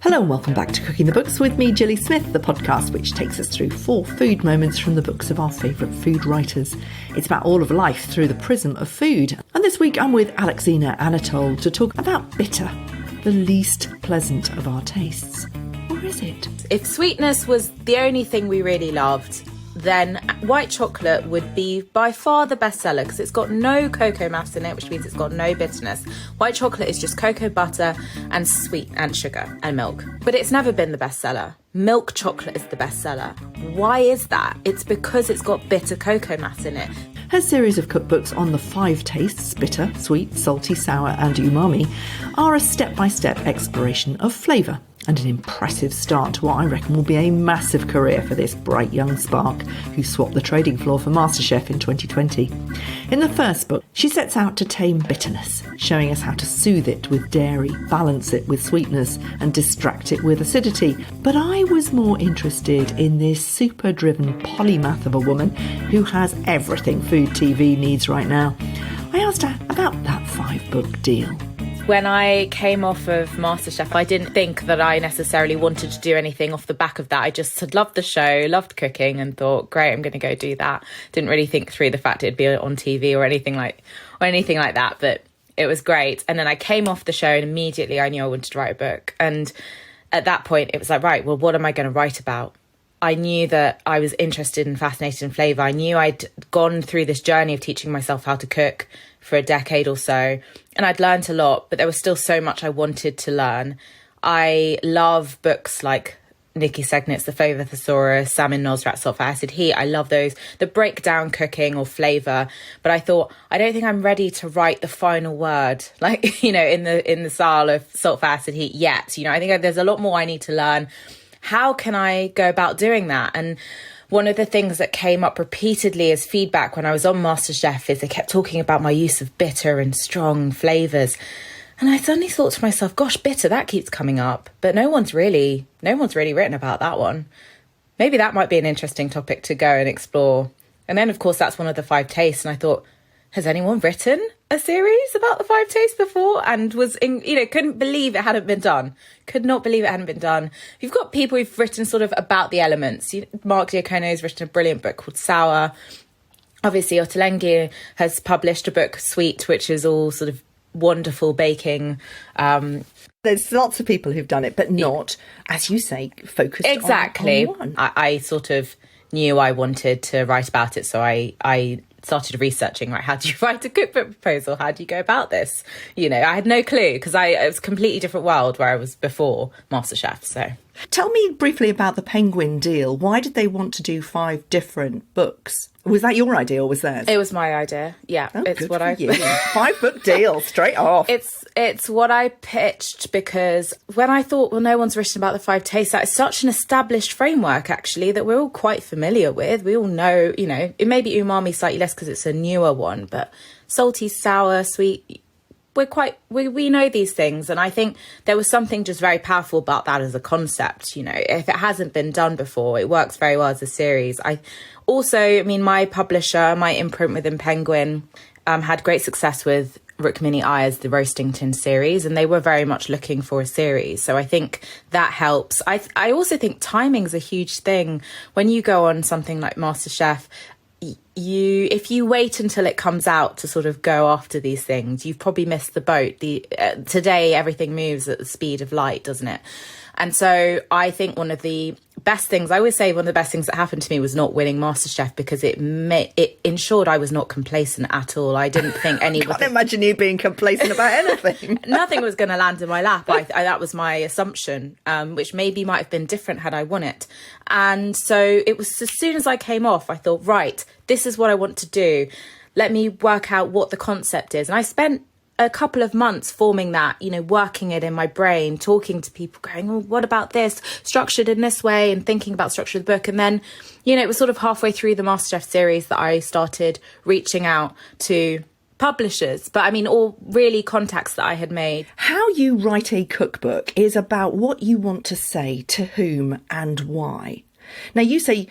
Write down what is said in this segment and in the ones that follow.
Hello and welcome back to Cooking the Books with me, Gilly Smith, the podcast which takes us through 4 food moments from the books of our favourite food writers. It's about all of life through the prism of food. And this week I'm with Alexina Anatole to talk about bitter, the least pleasant of our tastes. Or is it? If sweetness was the only thing we really loved, then white chocolate would be by far the bestseller because it's got no cocoa mass in it, which means it's got no bitterness. White chocolate is just cocoa butter and sweet and sugar and milk. But it's never been the bestseller. Milk chocolate is the bestseller. Why is that? It's because it's got bitter cocoa mass in it. Her series of cookbooks on the 5 tastes, bitter, sweet, salty, sour and umami, are a step-by-step exploration of flavour and an impressive start to what I reckon will be a massive career for this bright young spark who swapped the trading floor for Masterchef in 2020. In the first book, she sets out to tame bitterness, showing us how to soothe it with dairy, balance it with sweetness and distract it with acidity. But I was more interested in this super-driven polymath of a woman who has everything food TV needs right now. I asked her about that 5-book deal. When I came off of Masterchef, I didn't think that I necessarily wanted to do anything off the back of that. I just had loved the show, loved cooking and thought, great, I'm going to go do that. Didn't really think through the fact it'd be on TV or anything like that, but it was great. And then I came off the show and immediately I knew I wanted to write a book. And at that point, it was like, right, well, what am I going to write about? I knew that I was interested and fascinated in flavour. I knew I'd gone through this journey of teaching myself how to cook for a decade or so, and I'd learned a lot, but there was still so much I wanted to learn. I love books like Nikki Segnit's The Flavour Thesaurus, Salmon Nosrat, Salt, Fat, Acid, Heat. I love those that break down cooking or flavour. But I thought, I don't think I'm ready to write the final word, like, you know, in the style of Salt, Fat, Acid, Heat yet. You know, I think there's a lot more I need to learn. How can I go about doing that? And one of the things that came up repeatedly as feedback when I was on MasterChef is they kept talking about my use of bitter and strong flavours. And I suddenly thought to myself, gosh, bitter, that keeps coming up. But no one's really written about that one. Maybe that might be an interesting topic to go and explore. And then, of course, that's one of the 5 tastes. And I thought, has anyone written a series about the 5 tastes before? And couldn't believe it hadn't been done. Could not believe it hadn't been done. You've got people who've written sort of about the elements. Mark Diacono's written a brilliant book called Sour. Obviously, Ottolenghi has published a book, Sweet, which is all sort of wonderful baking. There's lots of people who've done it, but not, as you say, focused exactly. on one. I sort of knew I wanted to write about it, so I started researching, right, how do you write a cookbook proposal? How do you go about this? You know, I had no clue because it was a completely different world where I was before MasterChef. So tell me briefly about the Penguin deal. Why did they want to do 5 different books? Was that your idea or was theirs? It was my idea. Yeah, oh, it's good what for I. You. 5-book deal straight off. It's what I pitched because when I thought, well, no one's written about the 5 tastes. That is such an established framework, actually, that we're all quite familiar with. We all know, you know, it may be umami slightly less because it's a newer one, but salty, sour, sweet. We know these things, and I think there was something just very powerful about that as a concept. You know, if it hasn't been done before, it works very well as a series. My publisher, my imprint within Penguin, had great success with Rukmini Iyer's The Roasting Tin series, and they were very much looking for a series. So I think that helps. I also think timing's a huge thing. When you go on something like MasterChef, if you wait until it comes out to sort of go after these things, you've probably missed the boat. Today, everything moves at the speed of light, doesn't it? And so I think one of the best things that happened to me was not winning MasterChef because it ensured I was not complacent at all. I didn't think anyone... I can't imagine you being complacent about anything. Nothing was going to land in my lap. That was my assumption, which maybe might have been different had I won it. And so it was as soon as I came off, I thought, right, this is what I want to do. Let me work out what the concept is. And I spent a couple of months forming that, you know, working it in my brain, talking to people, going, well, what about this? Structured in this way, and thinking about structure of the book. And then, you know, it was sort of halfway through the MasterChef series that I started reaching out to publishers, but I mean, all really contacts that I had made. How you write a cookbook is about what you want to say to whom and why. Now, you say,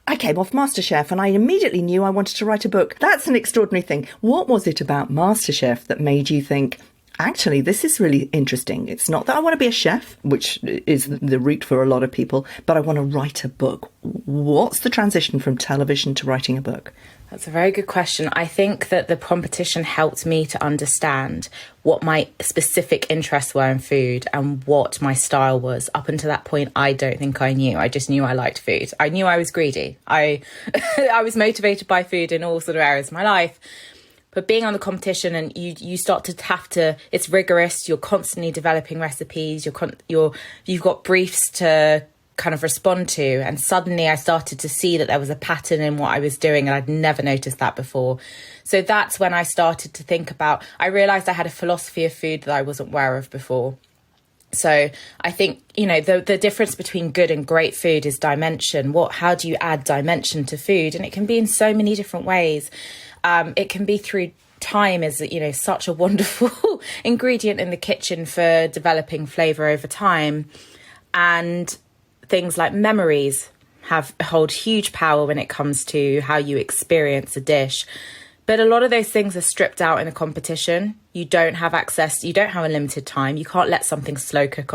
I came off MasterChef and I immediately knew I wanted to write a book. That's an extraordinary thing. What was it about MasterChef that made you think, actually, this is really interesting. It's not that I want to be a chef, which is the route for a lot of people, but I want to write a book. What's the transition from television to writing a book? That's a very good question. I think that the competition helped me to understand what my specific interests were in food and what my style was. Up until that point, I don't think I knew. I just knew I liked food. I knew I was greedy. I was motivated by food in all sort of areas of my life. But being on the competition, and you start to have to, it's rigorous. You're constantly developing recipes. You've got briefs to kind of respond to, and suddenly I started to see that there was a pattern in what I was doing, and I'd never noticed that before. So that's when I started to think about, I realized I had a philosophy of food that I wasn't aware of before. So I think, the difference between good and great food is dimension. How do you add dimension to food? And it can be in so many different ways. It can be through time is, such a wonderful ingredient in the kitchen for developing flavour over time. And things like memories hold huge power when it comes to how you experience a dish. But a lot of those things are stripped out in a competition. You don't have access, you don't have a limited time. You can't let something slow cook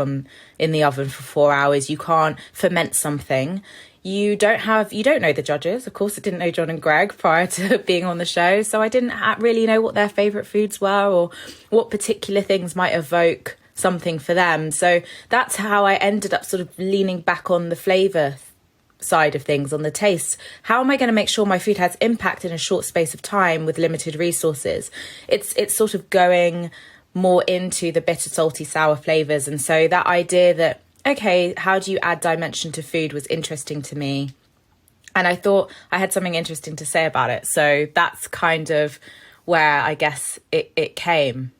in the oven for 4 hours. You can't ferment something. You don't know the judges. Of course, I didn't know John and Greg prior to being on the show. So I didn't really know what their favourite foods were or what particular things might evoke something for them. So that's how I ended up sort of leaning back on the flavour side of things, on the taste. How am I going to make sure my food has impact in a short space of time with limited resources? It's sort of going more into the bitter, salty, sour flavours. And so that idea that, okay, how do you add dimension to food was interesting to me. And I thought I had something interesting to say about it. So that's kind of where I guess it came.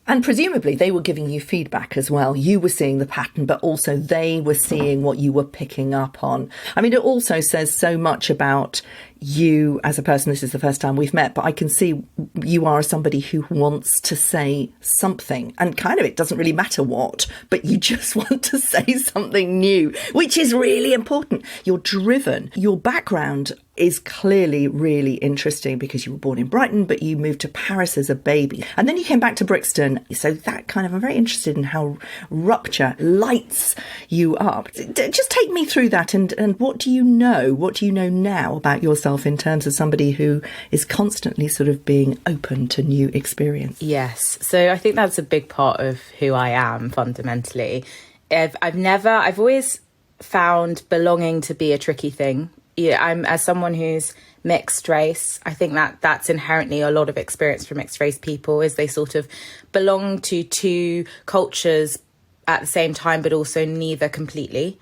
And presumably they were giving you feedback as well. You were seeing the pattern, but also they were seeing what you were picking up on. I mean, it also says so much about you as a person. This is the first time we've met, but I can see you are somebody who wants to say something, and kind of it doesn't really matter what, but you just want to say something new, which is really important. You're driven. Your background is clearly really interesting because you were born in Brighton, but you moved to Paris as a baby. And then you came back to Brixton. So that kind of, I'm very interested in how rupture lights you up. Just take me through that. And what do you know? What do you know now about yourself in terms of somebody who is constantly sort of being open to new experience? Yes. So I think that's a big part of who I am fundamentally. I've always found belonging to be a tricky thing. Yeah, I'm, as someone who's mixed race, I think that's inherently a lot of experience for mixed race people, is they sort of belong to two cultures at the same time, but also neither completely.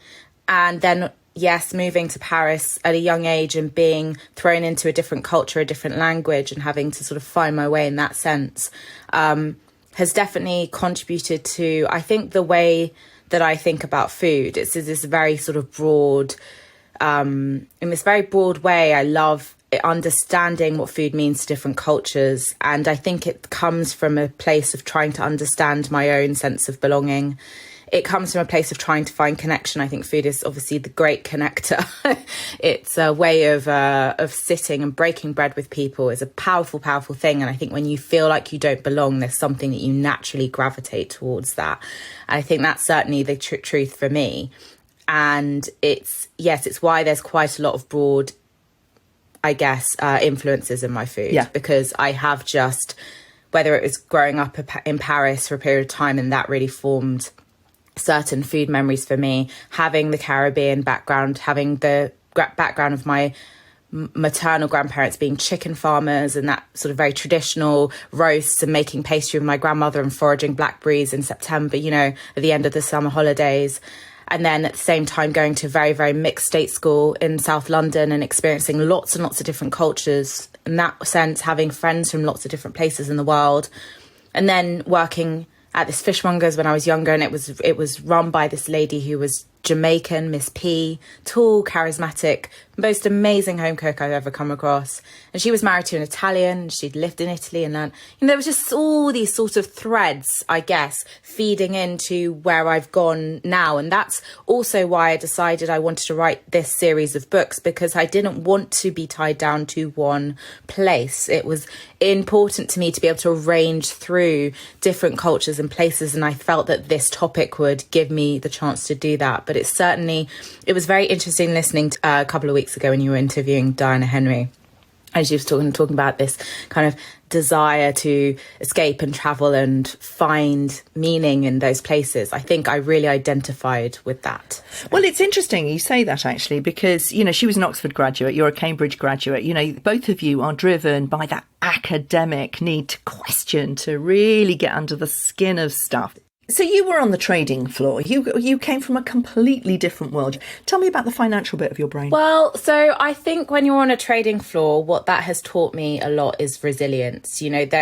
And then, yes, moving to Paris at a young age and being thrown into a different culture, a different language, and having to sort of find my way in that sense has definitely contributed to, I think, the way that I think about food. It's this very sort of broad, in this very broad way. I love understanding what food means to different cultures, and I think it comes from a place of trying to understand my own sense of belonging. It comes from a place of trying to find connection. I think food is obviously the great connector. It's a way of sitting and breaking bread with people is a powerful, powerful thing. And I think when you feel like you don't belong, there's something that you naturally gravitate towards that. And I think that's certainly the truth for me. And it's why there's quite a lot of broad, I guess, influences in my food. Yeah. Because I have just, whether it was growing up in Paris for a period of time, and that really formed certain food memories for me, having the Caribbean background, having the background of my maternal grandparents being chicken farmers, and that sort of very traditional roasts and making pastry with my grandmother and foraging blackberries in September, at the end of the summer holidays. And then at the same time going to a very, very mixed state school in South London and experiencing lots and lots of different cultures. In that sense, having friends from lots of different places in the world. And then working at this fishmonger's when I was younger, and it was run by this lady who was Jamaican, Miss P, tall, charismatic, most amazing home cook I've ever come across. And she was married to an Italian. She'd lived in Italy and learned, there was just all these sort of threads, I guess, feeding into where I've gone now. And that's also why I decided I wanted to write this series of books, because I didn't want to be tied down to one place. It was important to me to be able to range through different cultures and places, and I felt that this topic would give me the chance to do that. But it was very interesting listening to, a couple of weeks ago when you were interviewing Diana Henry, and she was talking about this kind of desire to escape and travel and find meaning in those places. I think I really identified with that. Well, it's interesting you say that, actually, because, she was an Oxford graduate, you're a Cambridge graduate. Both of you are driven by that academic need to question, to really get under the skin of stuff. So you were on the trading floor. You came from a completely different world. Tell me about the financial bit of your brain. Well, so I think when you're on a trading floor, what that has taught me a lot is resilience. It's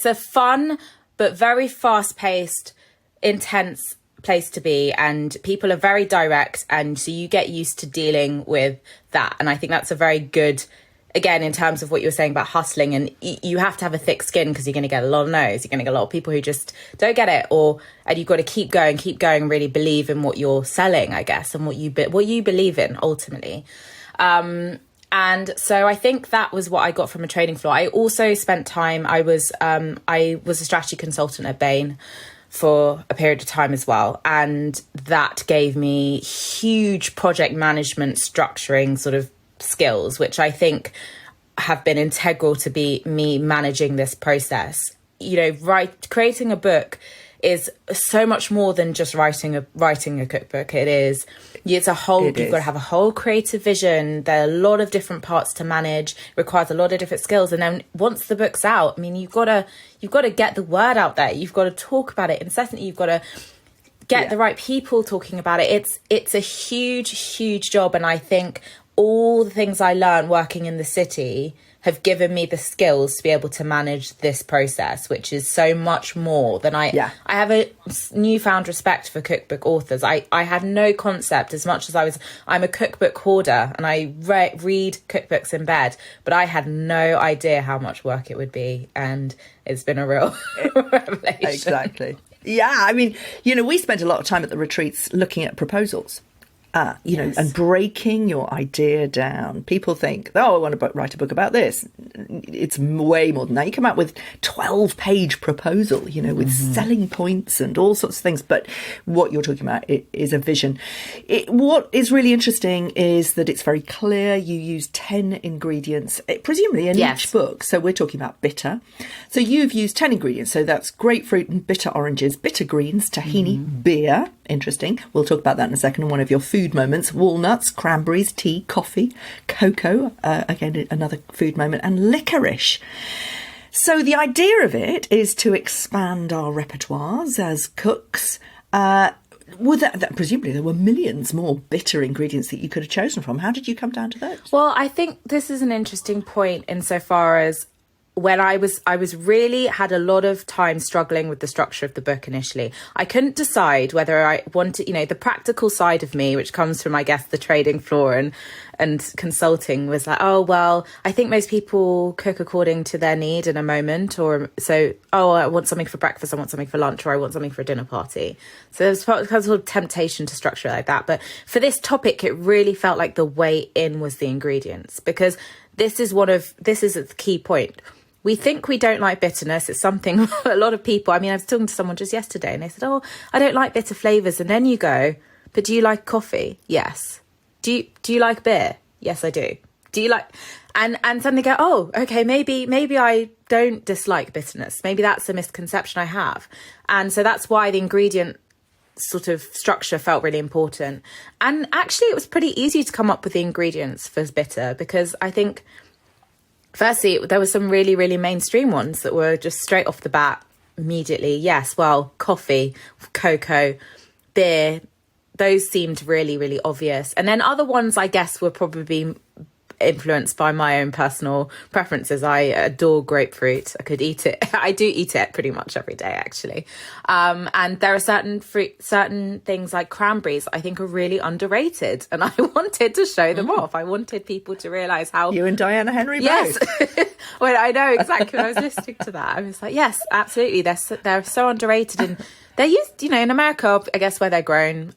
a fun but very fast-paced, intense place to be, and people are very direct, and so you get used to dealing with that. And I think that's a very good, again, in terms of what you were saying about hustling, and you have to have a thick skin, because you're going to get a lot of no's. You're going to get a lot of people who just don't get it, and you've got to keep going, and really believe in what you're selling, I guess, and what you believe in ultimately. And so I think that was what I got from a trading floor. I also spent time, I was a strategy consultant at Bain for a period of time as well, and that gave me huge project management structuring sort of skills, which I think have been integral to me managing this process. Creating a book is so much more than just writing a cookbook. It's a whole, you've got to have a whole creative vision. There are a lot of different parts to manage, requires a lot of different skills. And then once the book's out, you've got to get the word out there. You've got to talk about it incessantly. You've got to get the right people talking about it. It's a huge, huge job. And I think all the things I learned working in the city have given me the skills to be able to manage this process, which is so much more than I have a newfound respect for cookbook authors. I had no concept, as much as I'm a cookbook hoarder and I read cookbooks in bed, but I had no idea how much work it would be. And it's been a real revelation. Exactly. Yeah. We spent a lot of time at the retreats looking at proposals. And breaking your idea down. People think, I want to write a book about this. It's way more than that. You come out with 12-page proposal, with selling points and all sorts of things. But what you're talking about is a vision. What is really interesting is that it's very clear. You use 10 ingredients, presumably in each book. So we're talking about bitter. So you've used 10 ingredients. So that's grapefruit and bitter oranges, bitter greens, tahini, beer. Interesting. We'll talk about that in a second. And one of your food moments: walnuts, cranberries, tea, coffee, cocoa, again another food moment, and licorice. So the idea of it is to expand our repertoires as cooks. Presumably there were millions more bitter ingredients that you could have chosen from. How did you come down to those? Well, I think this is an interesting point insofar as when I was really had a lot of time struggling with the structure of the book initially. I couldn't decide whether I wanted, the practical side of me, which comes from, I guess, the trading floor and consulting, was like, I think most people cook according to their need in a moment, I want something for breakfast, I want something for lunch, or I want something for a dinner party. So there's sort of temptation to structure it like that. But for this topic, it really felt like the way in was the ingredients, because this is a key point. We think we don't like bitterness. It's something a lot of people, I was talking to someone just yesterday and they said, I don't like bitter flavours. And then you go, but do you like coffee? Yes. Do you like beer? Yes, I do. Do you like, and suddenly go, okay, maybe I don't dislike bitterness. Maybe that's a misconception I have. And so that's why the ingredient sort of structure felt really important. And actually it was pretty easy to come up with the ingredients for bitter, because I think, firstly, there were some really, really mainstream ones that were just straight off the bat immediately. Yes, coffee, cocoa, beer, those seemed really, really obvious. And then other ones, I guess, were probably influenced by my own personal preferences. I adore grapefruit. I could eat it. I do eat it pretty much every day, actually. And there are certain things like cranberries I think are really underrated. And I wanted to show them off. I wanted people to realise how... You and Diana Henry yes. both. Well, I know exactly when I was listening to that. I was like, yes, absolutely. They're so underrated. And they're used, in America, I guess, where they're grown,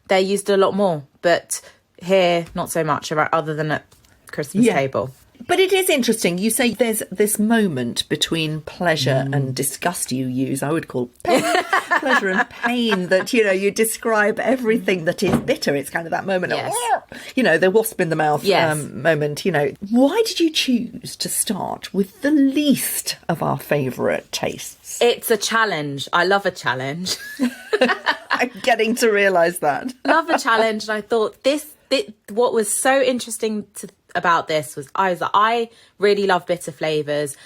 they're used a lot more. But here, not so much, other than at Christmas table. But it is interesting. You say there's this moment between pleasure and disgust you use. I would call pain, pleasure and pain, that, you describe everything that is bitter. It's kind of that moment of, the wasp in the mouth moment. Why did you choose to start with the least of our favourite tastes? It's a challenge. I love a challenge. I'm getting to realise that. Love a challenge. And I thought what was so interesting about this was I really love bitter flavours.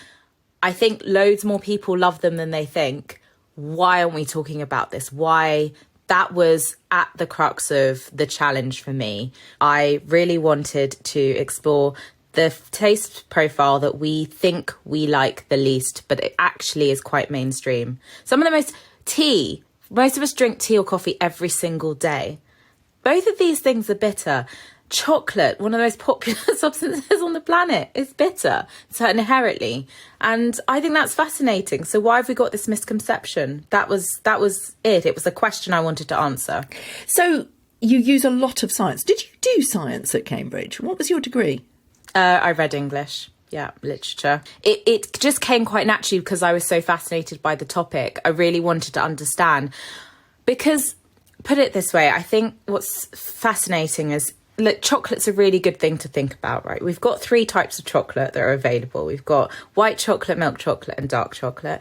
I think loads more people love them than they think. Why aren't we talking about this? Why? That was at the crux of the challenge for me. I really wanted to explore the taste profile that we think we like the least, but it actually is quite mainstream. Most of us drink tea or coffee every single day. Both of these things are bitter. Chocolate, one of the most popular substances on the planet, is bitter, so inherently. And I think that's fascinating. So why have we got this misconception? That was it. It was a question I wanted to answer. So you use a lot of science. Did you do science at Cambridge? What was your degree? I read English. Yeah, literature. It just came quite naturally because I was so fascinated by the topic. I really wanted to understand. Because, put it this way, I think what's fascinating is, look, chocolate's a really good thing to think about, right? We've got 3 types of chocolate that are available. We've got white chocolate, milk chocolate, and dark chocolate.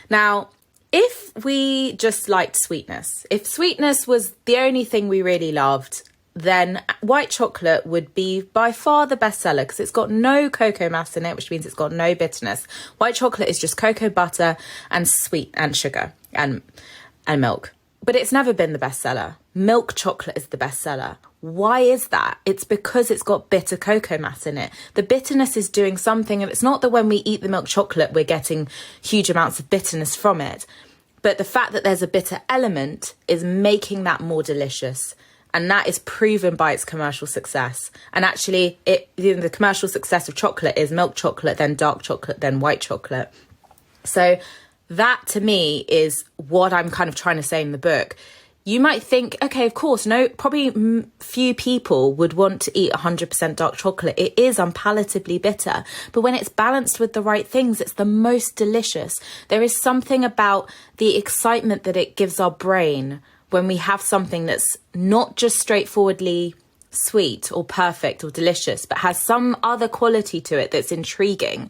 Now, if we just liked sweetness, if sweetness was the only thing we really loved, then white chocolate would be by far the best seller because it's got no cocoa mass in it, which means it's got no bitterness. White chocolate is just cocoa butter and sweet and sugar and milk. But it's never been the best seller. Milk chocolate is the best seller. Why is that? It's because it's got bitter cocoa mass in it. The bitterness is doing something, and it's not that when we eat the milk chocolate, we're getting huge amounts of bitterness from it. But the fact that there's a bitter element is making that more delicious. And that is proven by its commercial success. And actually, the commercial success of chocolate is milk chocolate, then dark chocolate, then white chocolate. So that, to me, is what I'm kind of trying to say in the book. You might think, okay, of course, probably few people would want to eat 100% dark chocolate. It is unpalatably bitter. But when it's balanced with the right things, it's the most delicious. There is something about the excitement that it gives our brain when we have something that's not just straightforwardly sweet or perfect or delicious, but has some other quality to it that's intriguing.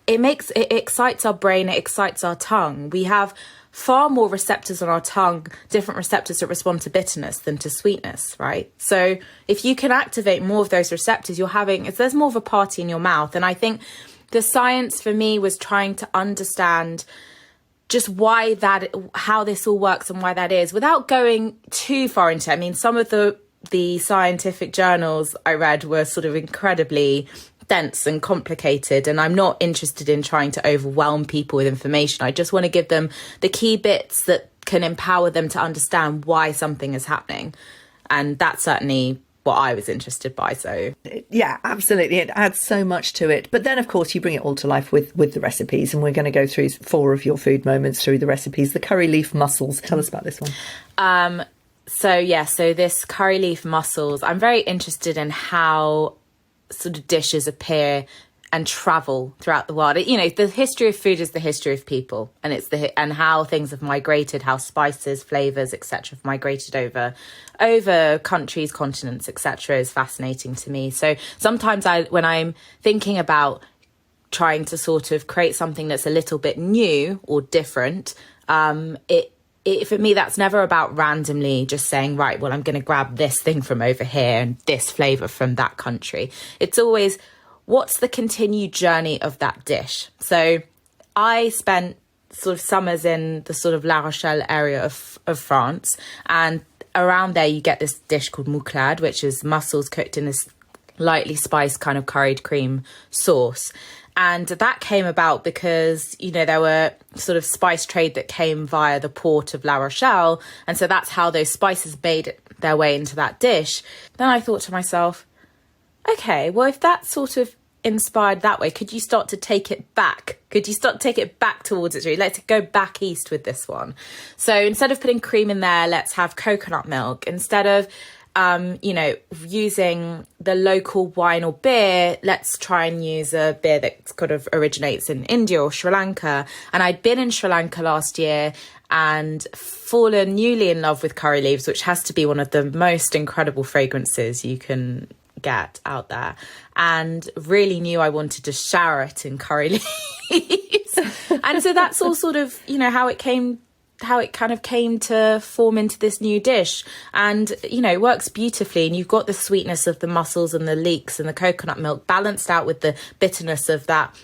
It excites our brain, it excites our tongue. We have far more receptors on our tongue, different receptors that respond to bitterness than to sweetness, right? So if you can activate more of those receptors, there's more of a party in your mouth. And I think the science for me was trying to understand just how this all works and why that is, without going too far into it. I mean, some of the scientific journals I read were sort of incredibly dense and complicated, and I'm not interested in trying to overwhelm people with information. I just want to give them the key bits that can empower them to understand why something is happening. And that's certainly what I was interested by. So yeah, absolutely, it adds so much to it. But then of course you bring it all to life with the recipes, and we're going to go through 4 of your food moments through the recipes. The curry leaf mussels, tell us about this one. So this curry leaf mussels, I'm very interested in how sort of dishes appear and travel throughout the world. The history of food is the history of people, and and how things have migrated, how spices, flavors, etc. have migrated over countries, continents, etc. is fascinating to me. So sometimes when I'm thinking about trying to sort of create something that's a little bit new or different, for me, that's never about randomly just saying, right, well, I'm going to grab this thing from over here and this flavour from that country. It's always, what's the continued journey of that dish? So I spent sort of summers in the sort of La Rochelle area of France, and around there you get this dish called mouclade, which is mussels cooked in this lightly spiced kind of curried cream sauce. And that came about because, you know, there were sort of spice trade that came via the port of La Rochelle. And so that's how those spices made their way into that dish. Then I thought to myself, okay, well, if that's sort of inspired that way, could you start to take it back? Could you start to take it back towards its root? Let's go back east with this one. So instead of putting cream in there, let's have coconut milk. Instead of using the local wine or beer, let's try and use a beer that kind of originates in India or Sri Lanka. And I'd been in Sri Lanka last year and fallen newly in love with curry leaves, which has to be one of the most incredible fragrances you can get out there, and really knew I wanted to shower it in curry leaves. And so that's all sort of, you know, how it kind of came to form into this new dish. And, you know, it works beautifully. And you've got the sweetness of the mussels and the leeks and the coconut milk balanced out with the bitterness of that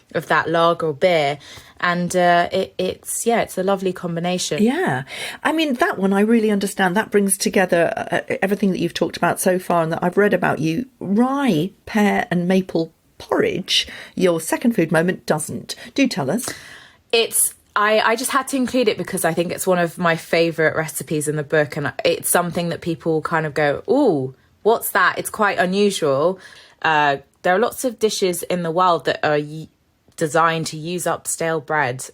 lager or beer. And it's a lovely combination. Yeah. I mean, that one I really understand. That brings together everything that you've talked about so far and that I've read about you. Rye, pear and maple porridge, your second food moment, doesn't. Do tell us. I just had to include it because I think it's one of my favourite recipes in the book, and it's something that people kind of go, ooh, what's that? It's quite unusual. There are lots of dishes in the world that are designed to use up stale bread.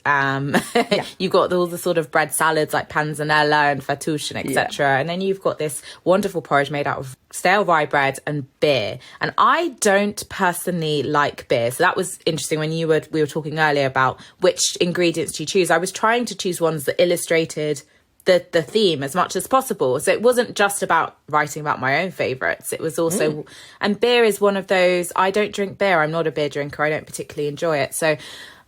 You've got all the sort of bread salads like panzanella and fattoush and etc. And then you've got this wonderful porridge made out of stale rye bread and beer. And I don't personally like beer. So that was interesting when we were talking earlier about which ingredients do you choose. I was trying to choose ones that illustrated the theme as much as possible. So it wasn't just about writing about my own favourites. It was also, and beer is one of those, I don't drink beer. I'm not a beer drinker. I don't particularly enjoy it. So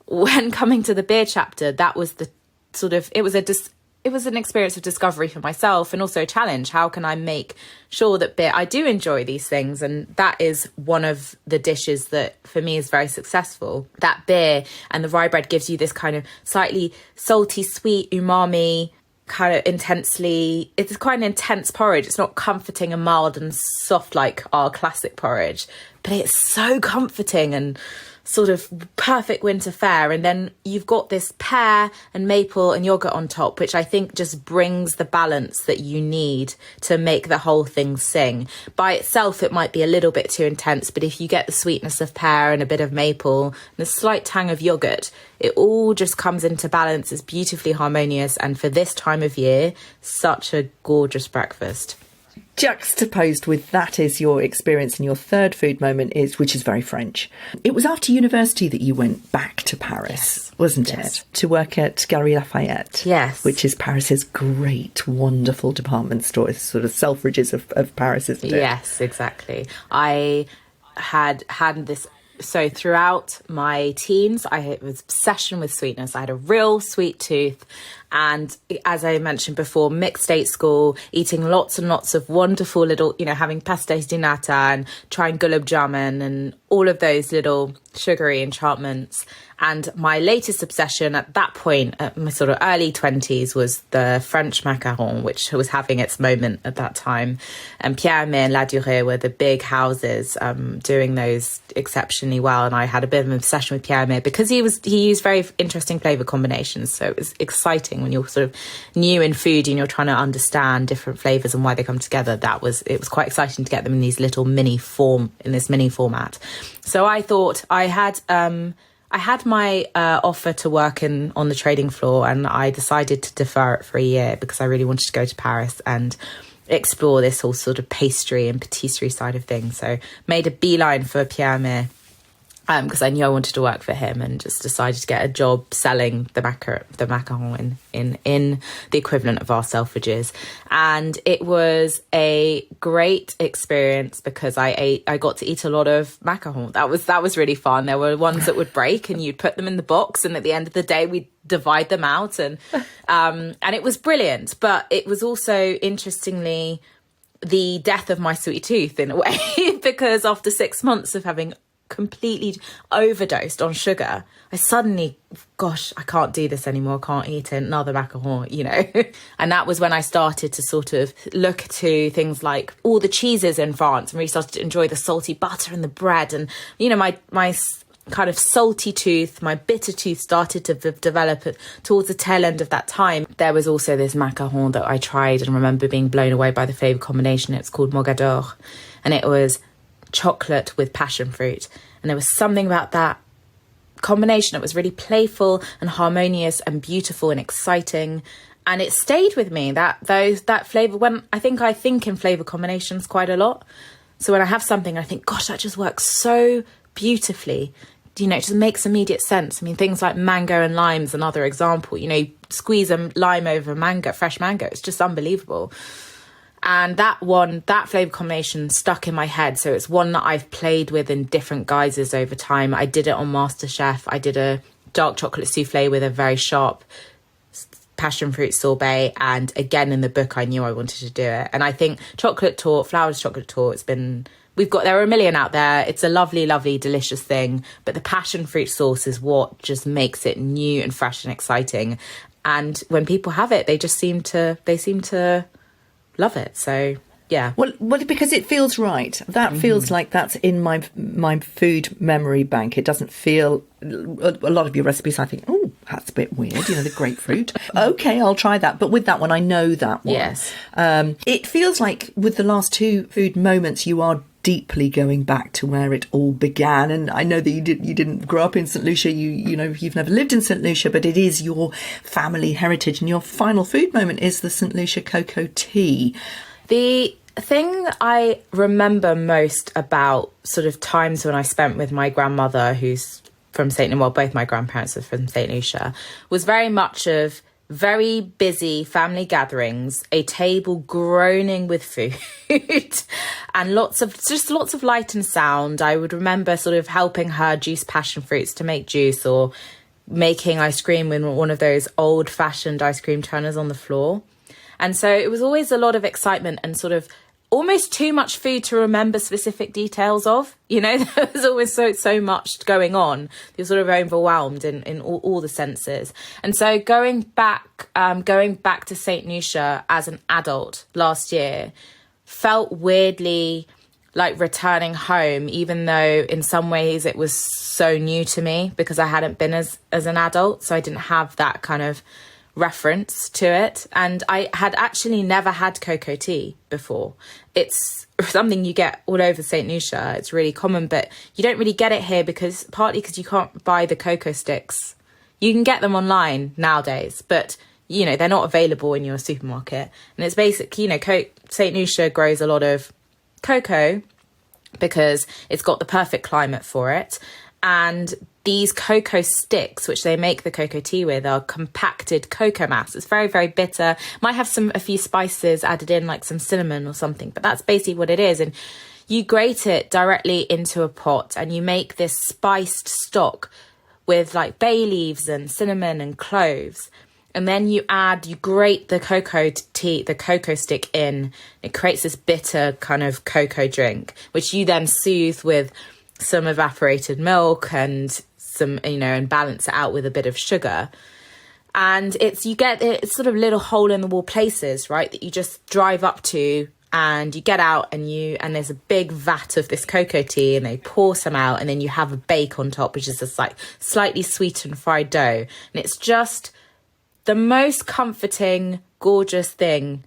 when coming to the beer chapter, that was the sort of, it was an experience of discovery for myself and also a challenge. How can I make sure that beer, I do enjoy these things? And that is one of the dishes that for me is very successful. That beer and the rye bread gives you this kind of slightly salty, sweet, umami, kind of it's quite an intense porridge. It's not comforting and mild and soft like our classic porridge, but it's so comforting and sort of perfect winter fare. And then you've got this pear and maple and yogurt on top, which I think just brings the balance that you need to make the whole thing sing. By itself, it might be a little bit too intense, but if you get the sweetness of pear and a bit of maple and a slight tang of yogurt, it all just comes into balance. It's beautifully harmonious. And for this time of year, such a gorgeous breakfast. Juxtaposed with that is your experience, and your third food moment which is very French. It was after university that you went back to Paris, wasn't it? To work at Galeries Lafayette. Yes. Which is Paris's great, wonderful department store. It's sort of Selfridges of Paris, isn't it? Yes, exactly. I had this. So throughout my teens, I was obsession with sweetness. I had a real sweet tooth. And as I mentioned before, mixed state school, eating lots and lots of wonderful little, having pastéis de nata and trying gulab jamun and all of those little sugary enchantments. And my latest obsession at that point, at my sort of early 20s, was the French macaron, which was having its moment at that time. And Pierre and La Durée were the big houses doing those exceptionally well. And I had a bit of an obsession with Pierre because he used very interesting flavour combinations. So it was exciting when you're sort of new in food and you're trying to understand different flavours and why they come together. It was quite exciting to get them in these little mini format. So I thought I had my offer to work on the trading floor, and I decided to defer it for a year because I really wanted to go to Paris and explore this whole sort of pastry and patisserie side of things. So made a beeline for Pierre Amir because I knew I wanted to work for him, and just decided to get a job selling the macaron in the equivalent of our Selfridges. And it was a great experience because I got to eat a lot of macaron. That was really fun. There were ones that would break and you'd put them in the box, and at the end of the day we'd divide them out, and it was brilliant. But it was also, interestingly, the death of my sweet tooth in a way because after 6 months of having completely overdosed on sugar, I suddenly, gosh, I can't do this anymore. I can't eat another macaron, you know. And that was when I started to sort of look to things like all the cheeses in France and really started to enjoy the salty butter and the bread. And, you know, my kind of salty tooth, my bitter tooth started to develop towards the tail end of that time. There was also this macaron that I tried and remember being blown away by the flavour combination. It's called Mogador, and it was chocolate with passion fruit. And there was something about that combination that was really playful and harmonious and beautiful and exciting. And it stayed with me, that flavour. When I think in flavour combinations quite a lot. So when I have something, I think, gosh, that just works so beautifully. You know, it just makes immediate sense. I mean, things like mango and lime is another example. You know, you squeeze a lime over mango, fresh mango. It's just unbelievable. And that flavour combination stuck in my head. So it's one that I've played with in different guises over time. I did it on Masterchef. I did a dark chocolate souffle with a very sharp passion fruit sorbet. And again, in the book, I knew I wanted to do it. And I think chocolate torte, Flowers chocolate torte, there are a million out there. It's a lovely, lovely, delicious thing. But the passion fruit sauce is what just makes it new and fresh and exciting. And when people have it, they seem to love it. So yeah. Well, because it feels right. That feels like that's in my food memory bank. It doesn't feel, a lot of your recipes I think, oh, that's a bit weird, you know, the grapefruit. Okay, I'll try that. But with that one, I know that one. Yes. It feels like with the last two food moments, you are deeply going back to where it all began. And I know that you didn't grow up in St. Lucia, you've never lived in St. Lucia, but it is your family heritage, and your final food moment is the St. Lucia cocoa tea. The thing I remember most about sort of times when I spent with my grandmother, who's from St. Lucia, well, both my grandparents are from St. Lucia, was very much of very busy family gatherings, a table groaning with food and lots of light and sound. I would remember sort of helping her juice passion fruits to make juice, or making ice cream with one of those old-fashioned ice cream churners on the floor. And so it was always a lot of excitement and sort of almost too much food to remember specific details of. You know, there was always so much going on. You're sort of overwhelmed in all the senses. And so going back to St. Lucia as an adult last year felt weirdly like returning home, even though in some ways it was so new to me because I hadn't been as an adult. So I didn't have that kind of reference to it, and I had actually never had cocoa tea before. It's something you get all over St. Lucia. It's really common, but you don't really get it here partly because you can't buy the cocoa sticks. You can get them online nowadays, but you know, they're not available in your supermarket. And it's basically, you know, St. Lucia grows a lot of cocoa because it's got the perfect climate for it. And these cocoa sticks, which they make the cocoa tea with, are compacted cocoa mass. It's very, very bitter. Might have a few spices added in, like some cinnamon or something, but that's basically what it is. And you grate it directly into a pot and you make this spiced stock with like bay leaves and cinnamon and cloves. And then you grate the cocoa stick in. It creates this bitter kind of cocoa drink, which you then soothe with some evaporated milk and some, you know, and balance it out with a bit of sugar. And it's sort of little hole in the wall places, right, that you just drive up to, and you get out and there's a big vat of this cocoa tea, and they pour some out, and then you have a bake on top, which is just like slightly sweetened fried dough. And it's just the most comforting, gorgeous thing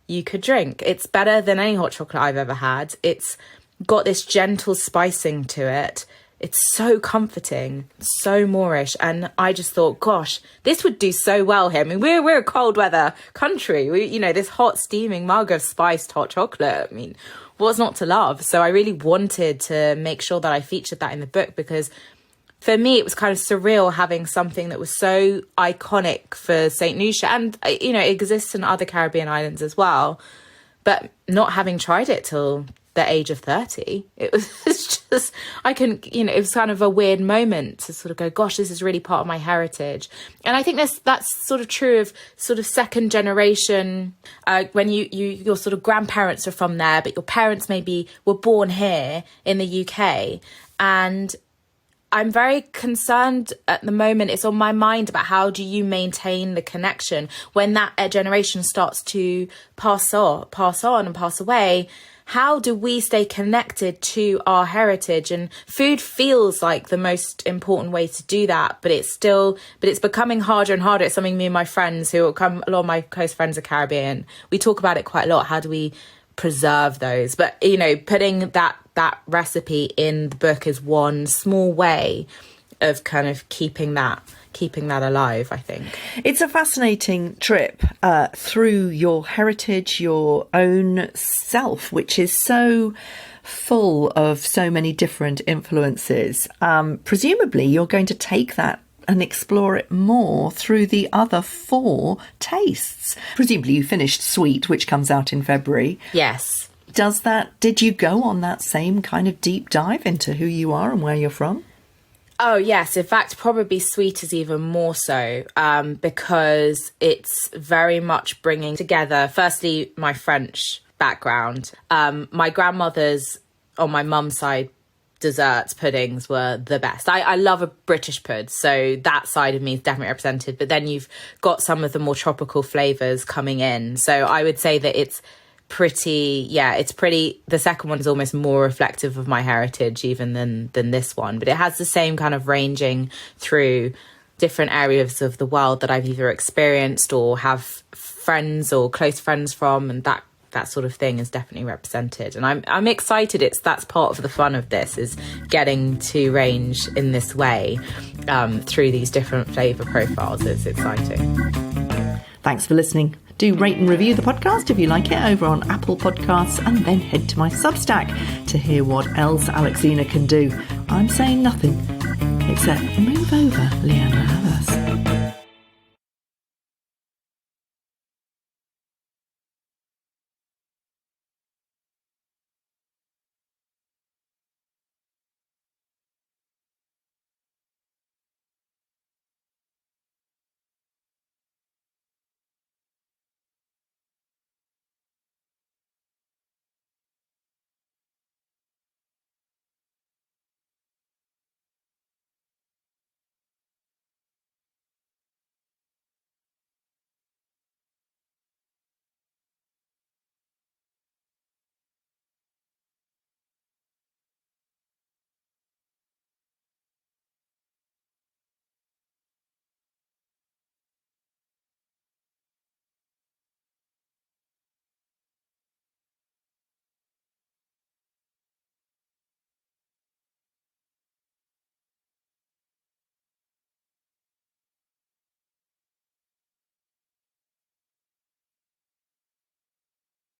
you could drink. It's better than any hot chocolate I've ever had. It's got this gentle spicing to it. It's so comforting, so Moorish. And I just thought, gosh, this would do so well here. I mean, we're a cold weather country. This hot steaming mug of spiced hot chocolate. I mean, what's not to love? So I really wanted to make sure that I featured that in the book, because for me, it was kind of surreal having something that was so iconic for St. Lucia. And, you know, it exists in other Caribbean islands as well. But not having tried it till the age of 30. It was just, I couldn't, it was kind of a weird moment to sort of go, gosh, this is really part of my heritage. And I think that's sort of true of sort of second generation, when your sort of grandparents are from there, but your parents maybe were born here in the UK. And I'm very concerned at the moment. It's on my mind about how do you maintain the connection when that generation starts to pass on and pass away. How do we stay connected to our heritage? And food feels like the most important way to do that, but it's becoming harder and harder. It's something me and my friends a lot of my close friends are Caribbean. We talk about it quite a lot. How do we preserve those? But, putting that recipe in the book is one small way of kind of keeping that alive, I think. It's a fascinating trip through your heritage, your own self, which is so full of so many different influences. Presumably, you're going to take that and explore it more through the other 4 tastes. Presumably, you finished Sweet, which comes out in February. Yes. Did you go on that same kind of deep dive into who you are and where you're from? Oh, yes. In fact, probably Sweet is even more so, because it's very much bringing together, firstly, my French background. My grandmother's, on my mum's side, desserts, puddings were the best. I love a British pud, so that side of me is definitely represented. But then you've got some of the more tropical flavours coming in. So I would say that it's pretty, the second one is almost more reflective of my heritage even than this one, but it has the same kind of ranging through different areas of the world that I've either experienced or have friends or close friends from, and that sort of thing is definitely represented. And I'm excited. That's part of the fun of this, is getting to range in this way through these different flavour profiles. It's exciting. Thanks for listening. Do rate and review the podcast if you like it over on Apple Podcasts, and then head to my Substack to hear what else Alexina can do. I'm saying nothing except move over, Leanna Havas.